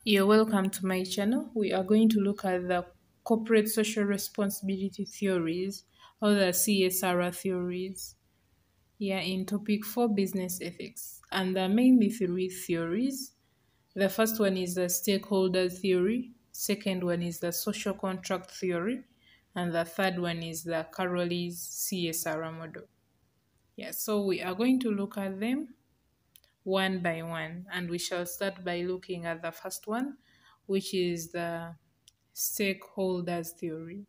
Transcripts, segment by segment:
You're welcome to my channel. We are going to look at the corporate social responsibility theories or the CSR theories. Yeah, in topic 4 business ethics. And there are mainly three theories. The first one is the stakeholder theory, second one is the social contract theory, and the third one is the Carolli's CSR model. Yeah, so we are going to look at them one by one, and we shall start by looking at the first one, which is the stakeholders theory.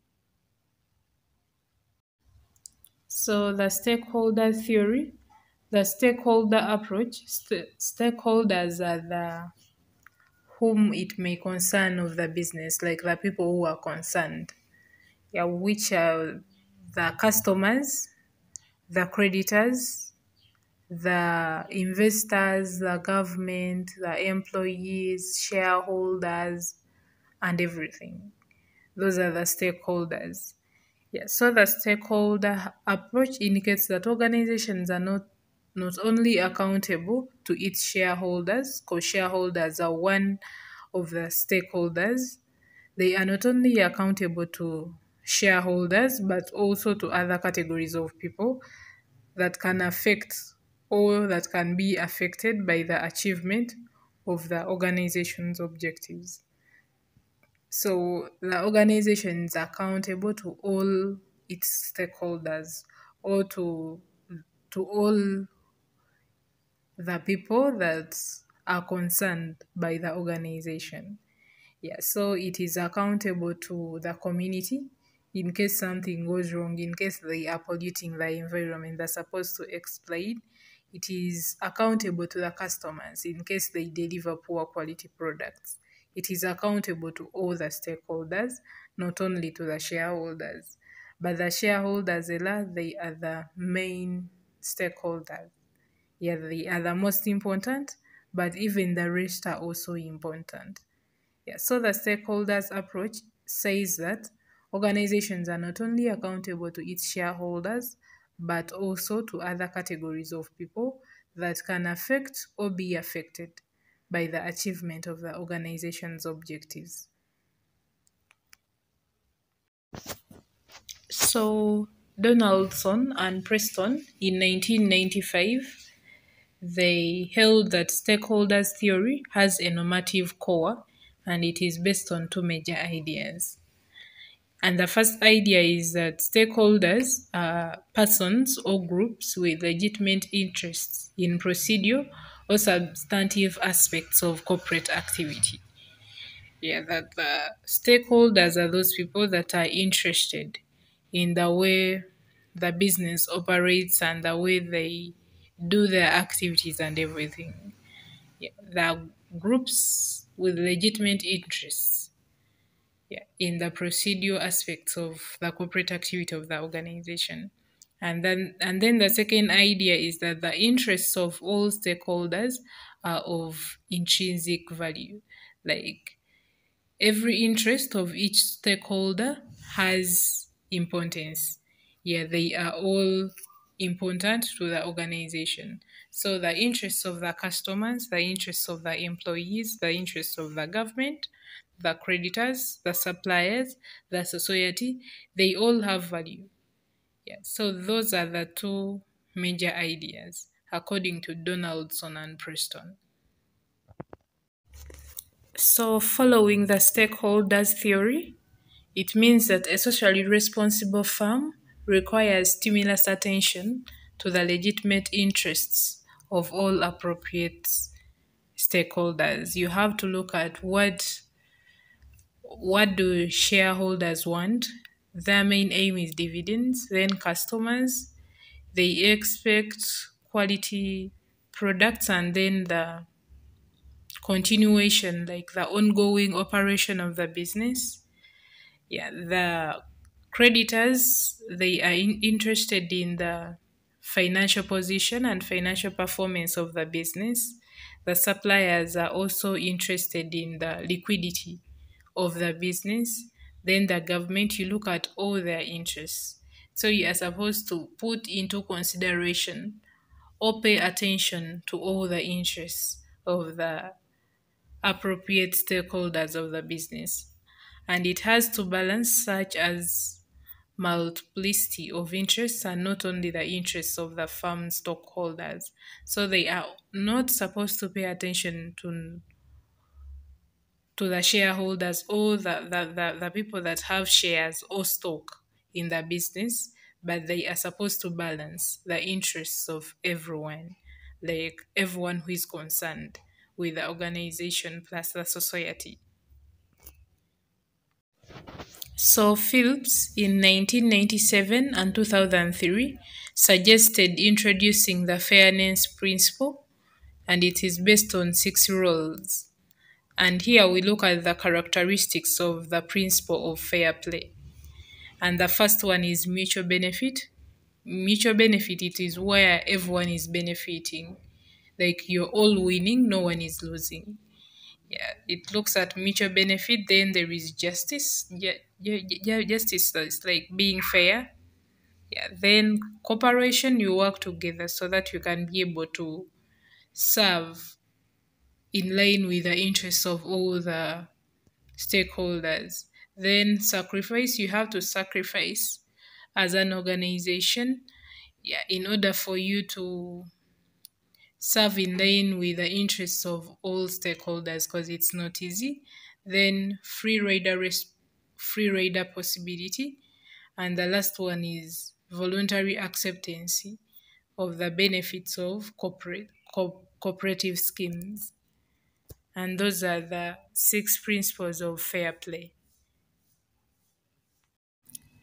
So the stakeholder theory, the stakeholder approach, stakeholders are the whom it may concern of the business, like the people who are concerned, yeah, which are the customers, the creditors, the investors, the government, the employees, shareholders, and everything. Those are the stakeholders. Yeah, so the stakeholder approach indicates that organizations are not only accountable to its shareholders, because shareholders are one of the stakeholders. They are not only accountable to shareholders, but also to other categories of people that can affect or that can be affected by the achievement of the organization's objectives. So the organization is accountable to all its stakeholders or to all the people that are concerned by the organization. Yeah, so it is accountable to the community in case something goes wrong, in case they are polluting the environment they're supposed to explain. It is accountable to the customers in case they deliver poor quality products. It is accountable to all the stakeholders, not only to the shareholders. But the shareholders, they are the main stakeholders. Yeah, they are the most important, but even the rest are also important. Yeah, so the stakeholders approach says that organizations are not only accountable to its shareholders, but also to other categories of people that can affect or be affected by the achievement of the organization's objectives. So, Donaldson and Preston in 1995, they held that stakeholders theory has a normative core and it is based on two major ideas. And the first idea is that stakeholders are persons or groups with legitimate interests in procedure or substantive aspects of corporate activity. Yeah, that the stakeholders are those people that are interested in the way the business operates and the way they do their activities and everything. Yeah, the groups with legitimate interests, yeah, in the procedural aspects of the corporate activity of the organization. And then the second idea is that the interests of all stakeholders are of intrinsic value. Like every interest of each stakeholder has importance. Yeah, they are all important to the organization. So the interests of the customers, the interests of the employees, the interests of the government, the creditors, the suppliers, the society, they all have value. Yeah, so those are the two major ideas according to Donaldson and Preston. So following the stakeholders theory, it means that a socially responsible firm requires stimulus attention to the legitimate interests of all appropriate stakeholders. You have to look at what do shareholders want. Their main aim is dividends. Then customers, they expect quality products, and then the continuation, like the ongoing operation of the business. Yeah, the creditors, they are interested in the financial position and financial performance of the business. The suppliers are also interested in the liquidity of the business. Then the government, you look at all their interests. So you are supposed to put into consideration or pay attention to all the interests of the appropriate stakeholders of the business. And it has to balance such as multiplicity of interests and not only the interests of the firm stockholders. So they are not supposed to pay attention to the shareholders or the people that have shares or stock in the business, but they are supposed to balance the interests of everyone, like everyone who is concerned with the organization plus the society. So Phillips in 1997 and 2003 suggested introducing the fairness principle, and it is based on 6 rules. And here we look at the characteristics of the principle of fair play. And the first one is mutual benefit. Mutual benefit, it is where everyone is benefiting. Like you're all winning, no one is losing. Yeah, it looks at mutual benefit. Then there is justice. Yeah, justice is like being fair. Yeah, then cooperation, you work together so that you can be able to serve in line with the interests of all the stakeholders. Then sacrifice, you have to sacrifice as an organization, yeah, in order for you to serve in line with the interests of all stakeholders because it's not easy. Then free rider possibility, and the last one is voluntary acceptance of the benefits of cooperative schemes. And those are the 6 principles of fair play.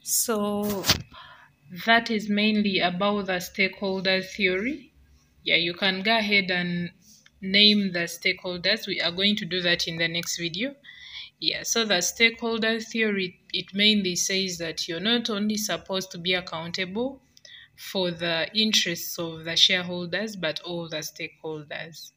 So that is mainly about the stakeholder theory. Yeah, you can go ahead and name the stakeholders. We are going to do that in the next video. Yeah, so the stakeholder theory, it mainly says that you're not only supposed to be accountable for the interests of the shareholders, but all the stakeholders.